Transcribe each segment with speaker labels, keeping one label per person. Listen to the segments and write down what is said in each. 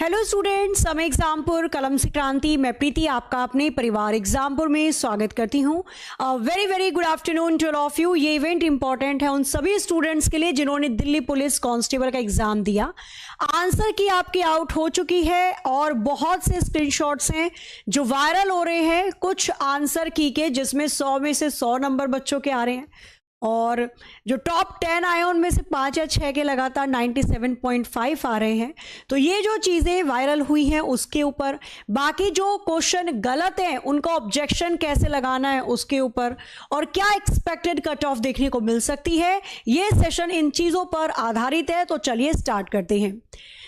Speaker 1: Hello students, समय एग्जामपुर कलम से क्रांति। मैं प्रीति आपका अपने परिवार एग्जामपुर में स्वागत करती हूँ। Very very good afternoon to all of you. ये इवेंट इंपॉर्टेंट है उन सभी स्टूडेंट्स के लिए जिन्होंने दिल्ली पुलिस कांस्टेबल का एग्जाम दिया। आंसर की आपकी आउट हो चुकी है और बहुत से स्क्रीनशॉट्स हैं जो वायरल हो रहे हैं कुछ आंसर की के, जिसमें 100 में से 100 नंबर बच्चों के आ रहे हैं और जो टॉप 10 आए उनमें से 5 या 6 के लगातार 97.5 आ रहे हैं। तो ये जो चीज़ें वायरल हुई हैं उसके ऊपर, बाकी जो क्वेश्चन गलत हैं उनका ऑब्जेक्शन कैसे लगाना है उसके ऊपर, और क्या एक्सपेक्टेड कट ऑफ देखने को मिल सकती है, ये सेशन इन चीज़ों पर आधारित है। तो चलिए स्टार्ट करते हैं।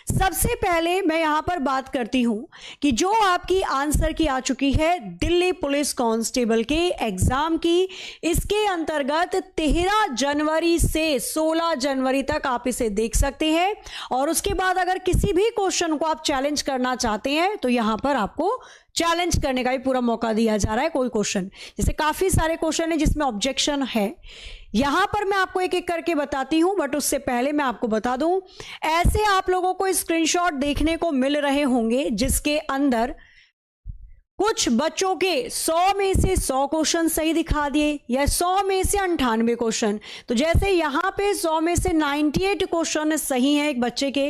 Speaker 1: सबसे पहले मैं यहां पर बात करती हूं कि जो आपकी आंसर की आ चुकी है दिल्ली पुलिस कांस्टेबल के एग्जाम की, इसके अंतर्गत 13 जनवरी से 16 जनवरी तक आप इसे देख सकते हैं। और उसके बाद अगर किसी भी क्वेश्चन को आप चैलेंज करना चाहते हैं तो यहां पर आपको चैलेंज करने का भी पूरा मौका दिया जा रहा है। कोई क्वेश्चन, जैसे काफी सारे क्वेश्चन है जिसमें ऑब्जेक्शन है, यहां पर मैं आपको एक एक करके बताती हूं। बट उससे पहले मैं आपको बता दूं, ऐसे आप लोगों को स्क्रीनशॉट देखने को मिल रहे होंगे जिसके अंदर कुछ बच्चों के 100 में से 100 क्वेश्चन सही दिखा दिए या 100 में से 98 क्वेश्चन। तो जैसे यहां पे 100 में से 98 क्वेश्चन सही है एक बच्चे के,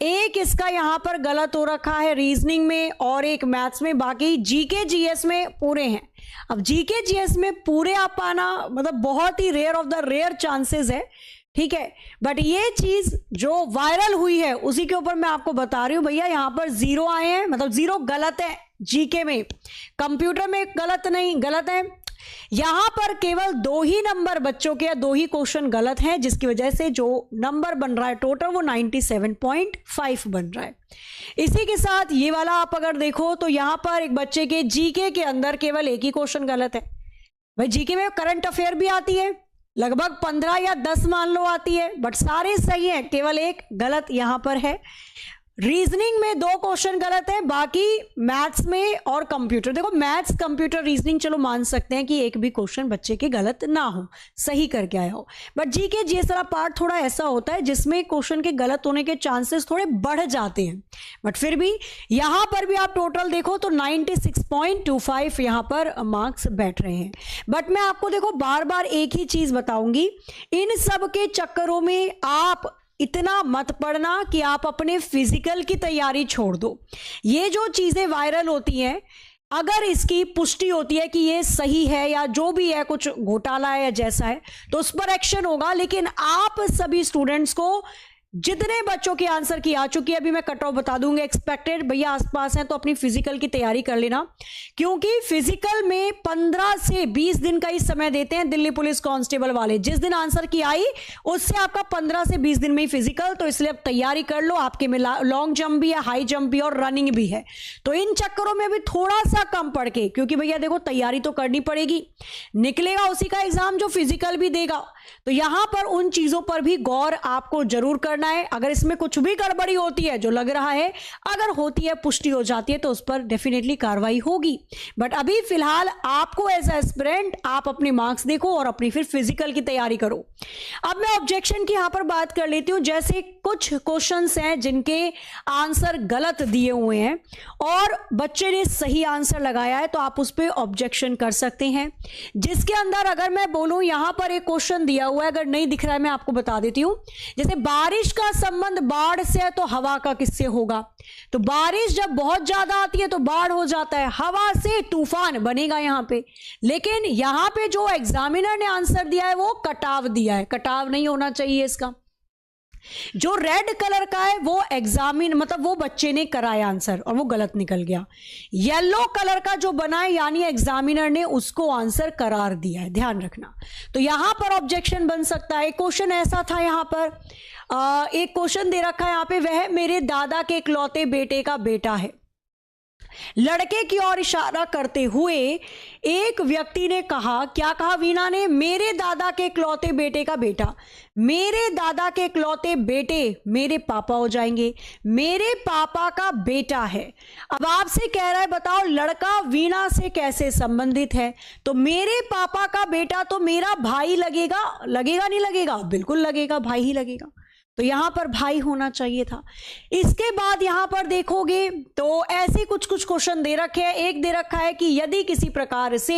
Speaker 1: एक इसका यहां पर गलत हो रखा है रीजनिंग में और एक मैथ्स में, बाकी जीके जीएस में पूरे हैं। अब जीके जीएस में पूरे आ पाना मतलब बहुत ही rare of the rare chances है, ठीक है। बट ये चीज जो वायरल हुई है उसी के ऊपर मैं आपको बता रही हूं भैया, यहां पर 0 आए हैं, मतलब 0 गलत है जीके में, कंप्यूटर में गलत नहीं, गलत है। यहां पर केवल 2 ही नंबर बच्चों के या 2 ही क्वेश्चन गलत हैं, जिसकी वजह से जो नंबर बन रहा है टोटल वो 97.5 बन रहा है। इसी के साथ ये वाला आप अगर देखो तो यहां पर एक बच्चे के जीके के अंदर केवल एक ही क्वेश्चन गलत है। भाई जीके में करंट अफेयर भी आती है, लगभग 15 या 10 मान लो आती है, बट सारे सही हैं, केवल एक गलत यहां पर है। रीजनिंग में 2 क्वेश्चन गलत है, बाकी मैथ्स में और कंप्यूटर, देखो मैथ्स कंप्यूटर रीजनिंग चलो मान सकते हैं कि एक भी क्वेश्चन बच्चे के गलत ना हो, सही करके आया हो। बट जीके जीएस वाला पार्ट थोड़ा ऐसा होता है जिसमें क्वेश्चन के गलत होने के चांसेस थोड़े बढ़ जाते हैं। बट फिर भी यहां पर भी आप टोटल देखो तो 96.25 यहां पर मार्क्स बैठ रहे हैं। बट मैं आपको देखो बार बार एक ही चीज बताऊंगी, इन सब के चक्करों में आप इतना मत पढ़ना कि आप अपने फिजिकल की तैयारी छोड़ दो। ये जो चीजें वायरल होती हैं, अगर इसकी पुष्टि होती है कि ये सही है या जो भी है कुछ घोटाला है या जैसा है, तो उस पर एक्शन होगा। लेकिन आप सभी स्टूडेंट्स को जितने बच्चों की आंसर की आ चुकी है, अभी मैं कट ऑफ बता दूंगा एक्सपेक्टेड, भैया आसपास है तो अपनी फिजिकल की तैयारी कर लेना, क्योंकि फिजिकल में 15 से 20 दिन का ही समय देते हैं दिल्ली पुलिस कांस्टेबल वाले। जिस दिन आंसर की आई उससे आपका 15 से 20 दिन में ही फिजिकल, तो इसलिए अब तैयारी कर लो। आपके में लॉन्ग जंप भी है, हाई जंप भी और रनिंग भी है, तो इन चक्करों में भी थोड़ा सा कम पढ़ के, क्योंकि भैया देखो तैयारी तो करनी पड़ेगी, निकलेगा उसी का एग्जाम जो फिजिकल भी देगा। तो यहां पर उन चीजों पर भी गौर आपको जरूर करना है। अगर इसमें कुछ भी गड़बड़ी होती है, जो लग रहा है अगर होती है, पुष्टि हो जाती है, तो उस पर डेफिनेटली कार्रवाई होगी। बट अभी फिलहाल आपको एज एस्पिरेंट आप अपने मार्क्स देखो और अपनी फिर फिजिकल की तैयारी करो। अब मैं ऑब्जेक्शन की यहां पर बात कर लेती हूं। जैसे कुछ क्वेश्चंस हैं जिनके आंसर गलत दिए हुए हैं और बच्चे ने सही आंसर लगाया है, तो आप उस पर ऑब्जेक्शन कर सकते हैं। जिसके अंदर अगर मैं बोलूं, यहां पर एक क्वेश्चन दिया हुआ है, अगर नहीं दिख रहा है मैं आपको बता देती हूं। जैसे बारिश का संबंध बाढ़ से है तो हवा का किससे होगा? तो बारिश जब बहुत ज्यादा आती है तो बाढ़ हो जाता है, हवा से तूफान बनेगा यहां पे। लेकिन यहां पे जो एग्जामिनर ने आंसर दिया है वो कटाव दिया है, कटाव नहीं होना चाहिए इसका। जो रेड कलर का है वो मतलब वो बच्चे ने कराया आंसर और वो गलत निकल गया। येलो कलर का जो बना है यानी एग्जामिनर ने उसको आंसर करार दिया है, ध्यान रखना। तो यहां पर ऑब्जेक्शन बन सकता है। क्वेश्चन ऐसा था, यहां पर एक क्वेश्चन दे रखा है यहां पे, वह मेरे दादा के इकलौते बेटे का बेटा है। लड़के की ओर इशारा करते हुए एक व्यक्ति ने कहा, क्या कहा वीणा ने? मेरे दादा के इकलौते बेटे का बेटा। मेरे दादा के इकलौते बेटे मेरे पापा हो जाएंगे, मेरे पापा का बेटा है। अब आपसे कह रहा है बताओ लड़का वीणा से कैसे संबंधित है? तो मेरे पापा का बेटा तो मेरा भाई लगेगा, लगेगा नहीं लगेगा? बिल्कुल लगेगा, भाई ही लगेगा। तो यहां पर भाई होना चाहिए था। इसके बाद यहां पर देखोगे तो ऐसे कुछ कुछ क्वेश्चन दे रखे हैं। एक दे रखा है कि यदि किसी प्रकार से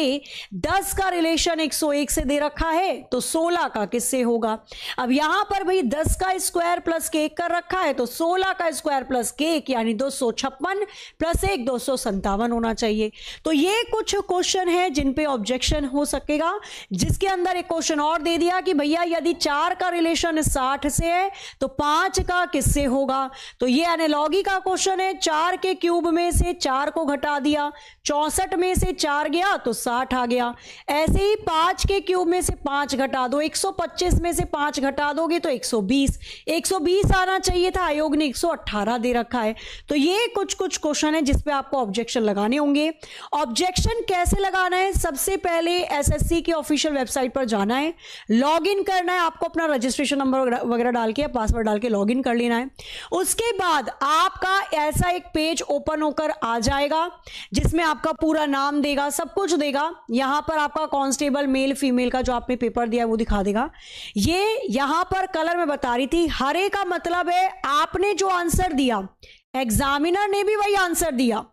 Speaker 1: 10 का रिलेशन 101 से दे रखा है तो 16 का किससे होगा। अब यहां पर भाई 10 का स्क्वायर प्लस के कर रखा है तो 16 का स्क्वायर प्लस के यानी 256 प्लस 1 257 होना चाहिए। तो ये कुछ क्वेश्चन है जिन पे ऑब्जेक्शन हो सकेगा। जिसके अंदर एक क्वेश्चन और दे दिया कि भैया यदि 4 का रिलेशन 60 से है तो 5 का किससे होगा। तो ये एनालॉगी का क्वेश्चन है। 4 के क्यूब में से 4 को घटा दिया, 64 में से 4 गया तो 60 आ गया। ऐसे ही 5 के क्यूब में से 5 घटा दो, 125 में से 5 घटा दोगे तो 120, 120 आना चाहिए था, आयोग ने 118 दे रखा है। तो ये कुछ कुछ क्वेश्चन है जिसपे आपको ऑब्जेक्शन लगाने होंगे। ऑब्जेक्शन कैसे लगाना है, सबसे पहले एसएससी की ऑफिशियल वेबसाइट पर जाना है, लॉग इन करना है, आपको अपना रजिस्ट्रेशन नंबर वगैरह डाल के पासवर्ड डाल के लॉगिन कर लेना है। उसके बाद आपका ऐसा एक पेज ओपन होकर आ जाएगा जिसमें आपका पूरा नाम देगा, सब कुछ देगा। यहां पर आपका कांस्टेबल मेल फीमेल का जो आपने पेपर दिया है वो दिखा देगा। ये यहां पर कलर में बता रही थी, हरे का मतलब है आपने जो आंसर दिया एग्जामिनर ने भी वही आंसर दिया,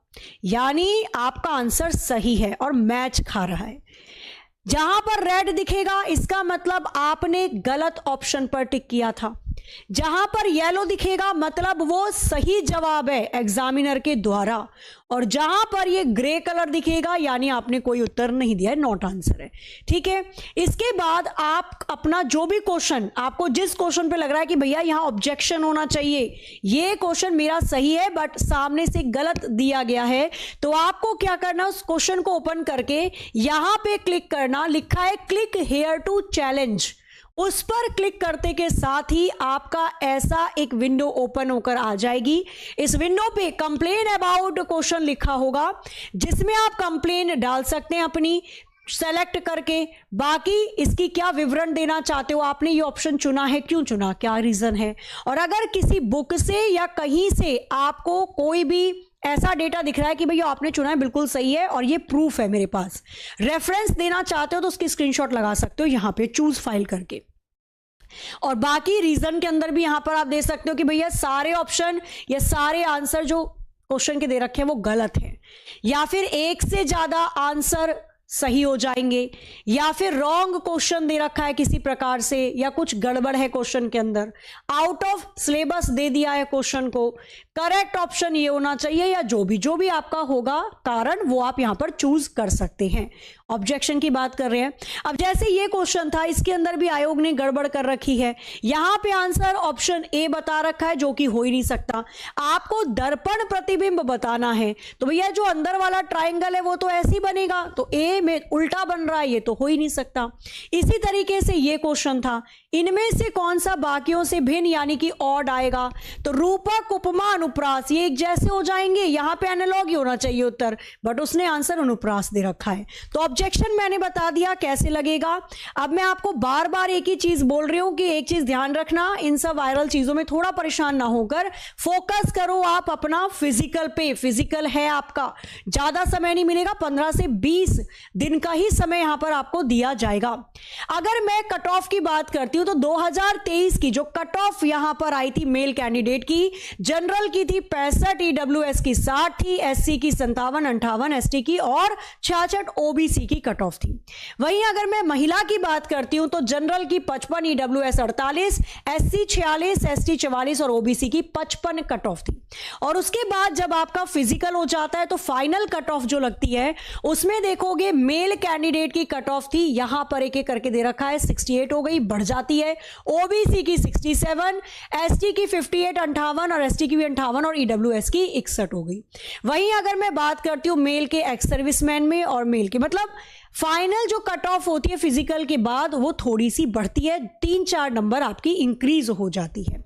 Speaker 1: यानी आपका आंसर सही है और मैच खा रहा है। जहां पर रेड दिखेगा इसका मतलब आपने गलत ऑप्शन पर टिक किया था। जहां पर येलो दिखेगा मतलब वो सही जवाब है एग्जामिनर के द्वारा, और जहां पर ये ग्रे कलर दिखेगा यानी आपने कोई उत्तर नहीं दिया है, नॉट आंसर है। ठीक है, इसके बाद आप अपना जो भी क्वेश्चन, आपको जिस क्वेश्चन पे लग रहा है कि भैया यहां ऑब्जेक्शन होना चाहिए, ये क्वेश्चन मेरा सही है बट सामने से गलत दिया गया है, तो आपको क्या करना, उस क्वेश्चन को ओपन करके यहां पे क्लिक करना, लिखा है क्लिक हेयर टू चैलेंज, उस पर क्लिक करते के साथ ही आपका ऐसा एक विंडो ओपन होकर आ जाएगी। इस विंडो पे कंप्लेन अबाउट क्वेश्चन लिखा होगा जिसमें आप कंप्लेन डाल सकते हैं अपनी सेलेक्ट करके। बाकी इसकी क्या विवरण देना चाहते हो, आपने ये ऑप्शन चुना है, क्यों चुना, क्या रीजन है, और अगर किसी बुक से या कहीं से आपको कोई भी ऐसा डेटा दिख रहा है कि भैया आपने चुना है बिल्कुल सही है और ये प्रूफ है मेरे पास, रेफरेंस देना चाहते हो तो उसकी स्क्रीनशॉट लगा सकते हो यहां पे चूज फाइल करके। और बाकी रीजन के अंदर भी यहां पर आप दे सकते हो कि भैया सारे ऑप्शन या सारे आंसर जो क्वेश्चन के दे रखे हैं वो गलत है, या फिर एक से ज्यादा आंसर सही हो जाएंगे, या फिर रॉन्ग क्वेश्चन दे रखा है किसी प्रकार से, या कुछ गड़बड़ है क्वेश्चन के अंदर, आउट ऑफ सिलेबस दे दिया है क्वेश्चन को, करेक्ट ऑप्शन ये होना चाहिए, या जो भी आपका होगा कारण वो आप यहां पर चूज कर सकते हैं। ऑब्जेक्शन की बात कर रहे हैं। अब जैसे ये क्वेश्चन था, इसके अंदर भी आयोग ने गड़बड़ कर रखी है। यहां पे आंसर ऑप्शन ए बता रखा है जो कि हो ही नहीं सकता। आपको दर्पण प्रतिबिंब बताना है तो भैया जो अंदर वाला ट्राइंगल है वो तो ऐसे ही बनेगा, तो ए में उल्टा बन रहा है, ये तो हो ही नहीं सकता। इसी तरीके से ये क्वेश्चन था, इनमें से कौन सा बाकियों से भिन्न यानी कि ऑड आएगा, तो रूपक उपमा अनुप्रास ये एक जैसे हो जाएंगे, यहां पे एनालॉगी होना चाहिए उत्तर, बट उसने आंसर अनुप्रास दे रखा है। तो ऑब्जेक्शन मैंने बता दिया कैसे लगेगा। अब मैं आपको बार बार एक ही चीज बोल रही हूं कि एक चीज ध्यान रखना, इन सब वायरल चीजों में थोड़ा परेशान ना होकर फोकस करो आप अपना फिजिकल पे। फिजिकल है आपका, ज्यादा समय नहीं मिलेगा, 15 से 20 दिन का ही समय यहां पर आपको दिया जाएगा। अगर मैं कट ऑफ की बात करती हूं तो 2023 की जो कट ऑफ यहां पर आई थी मेल कैंडिडेट की, जनरल की थी 65, ईडब्ल्यूएस की 60 थी, एससी की 57, 58 एसटी की और 66 ओबीसी की कट ऑफ थी। वहीं अगर मैं महिला की बात करती हूं तो जनरल की 55, ईडब्ल्यूएस 48, एससी 46, एसटी 44 और ओबीसी की 55 कट ऑफ थी। और उसके बाद जब आपका फिजिकल हो जाता है तो फाइनल कट ऑफ जो लगती है उसमें देखोगे मेल कैंडिडेट की कट ऑफ थी, यहां पर एक एक करके दे रखा है 68 हो गई, बढ़ जाती है, ओबीसी की 67, एसटी की 58, 58 और एसटी की भी 58 और ईडब्ल्यूएस की 61 हो गई। वहीं अगर मैं बात करती हूं मेल के एक्स सर्विसमैन में और मेल के, मतलब फाइनल जो कट ऑफ होती है फिजिकल के बाद वो थोड़ी सी बढ़ती है, 3-4 नंबर आपकी इंक्रीज हो जाती है।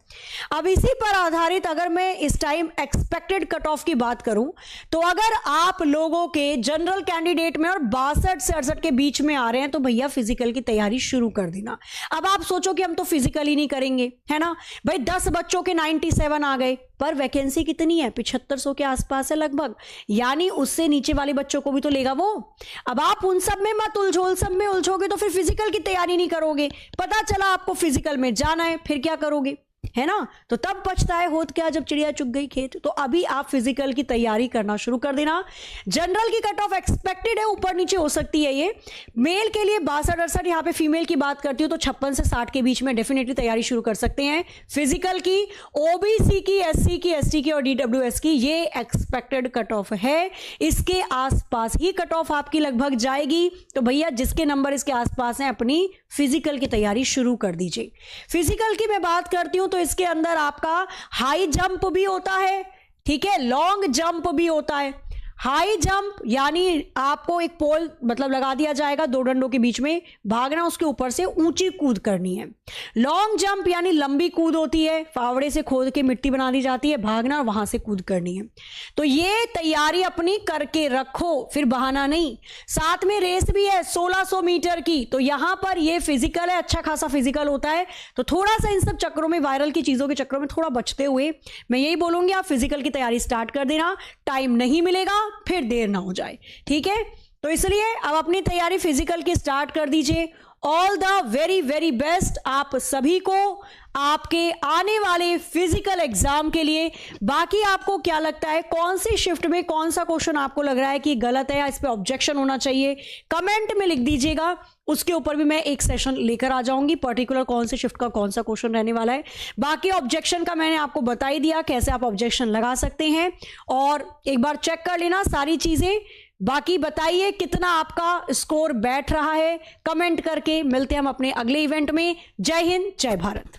Speaker 1: अब इसी पर आधारित अगर मैं इस टाइम एक्सपेक्टेड कट ऑफ की बात करूं तो अगर आप लोगों के जनरल कैंडिडेट में और 62 से 68 के बीच में आ रहे हैं तो भैया फिजिकल की तैयारी शुरू कर देना। अब आप सोचो कि हम तो फिजिकल ही नहीं करेंगे, है ना भाई, 10 बच्चों के 97 आ गए, पर वैकेंसी कितनी है, 7500 के आसपास है लगभग, यानी उससे नीचे वाले बच्चों को भी तो लेगा वो। अब आप उन सब में मत उलझो, सब में उलझोगे तो फिर फिजिकल की तैयारी नहीं करोगे। पता चला आपको फिजिकल में जाना है, फिर क्या करोगे, है ना। तो तब पछता है होत क्या जब चिड़िया चुग गई खेत। तो अभी आप फिजिकल की तैयारी करना शुरू कर देना। जनरल की कट ऑफ एक्सपेक्टेड है, ऊपर नीचे हो सकती है। ये मेल के लिए 62-68, यहाँ पे फीमेल की बात करती हूँ तो 56 से 60 के बीच में डेफिनेटली तैयारी शुरू कर सकते हैं फिजिकल की। ओबीसी की, एससी की, एसटी की और डीडब्ल्यूएस की ये एक्सपेक्टेड कट ऑफ है। इसके आसपास ही कट ऑफ आपकी लगभग जाएगी। तो भैया जिसके नंबर इसके आसपास हैं अपनी फिजिकल की तैयारी शुरू कर दीजिए। फिजिकल की मैं बात करती हूं तो इसके अंदर आपका हाई जंप भी होता है, ठीक है, लॉन्ग जंप भी होता है। हाई जंप यानी आपको एक पोल मतलब लगा दिया जाएगा दो डंडों के बीच में, भागना, उसके ऊपर से ऊंची कूद करनी है। लॉन्ग जंप यानी लंबी कूद होती है, फावड़े से खोद के मिट्टी बना दी जाती है, भागना और वहां से कूद करनी है। तो ये तैयारी अपनी करके रखो, फिर बहाना नहीं। साथ में रेस भी है 1600 मीटर की, तो यहां पर ये फिजिकल है, अच्छा खासा फिजिकल होता है। तो थोड़ा सा इन सब चक्रों में, वायरल की चीजों के चक्रों में थोड़ा बचते हुए मैं यही बोलूंगी आप फिजिकल की तैयारी स्टार्ट कर देना। टाइम नहीं मिलेगा फिर देर ना हो जाए, ठीक है। तो इसलिए अब अपनी तैयारी फिजिकल की स्टार्ट कर दीजिए। All the very very best आप सभी को आपके आने वाले फिजिकल एग्जाम के लिए। बाकी आपको क्या लगता है कौन सी शिफ्ट में कौन सा क्वेश्चन आपको लग रहा है कि गलत है या इस पे ऑब्जेक्शन होना चाहिए, कमेंट में लिख दीजिएगा। उसके ऊपर भी मैं एक सेशन लेकर आ जाऊंगी, पर्टिकुलर कौन सी शिफ्ट का कौन सा क्वेश्चन रहने वाला है। बाकी ऑब्जेक्शन का मैंने आपको बता ही दिया कैसे आप ऑब्जेक्शन लगा सकते हैं, और एक बार चेक कर लेना सारी चीजें। बाकी बताइए कितना आपका स्कोर बैठ रहा है कमेंट करके। मिलते हैं हम अपने अगले इवेंट में। जय हिंद, जय भारत।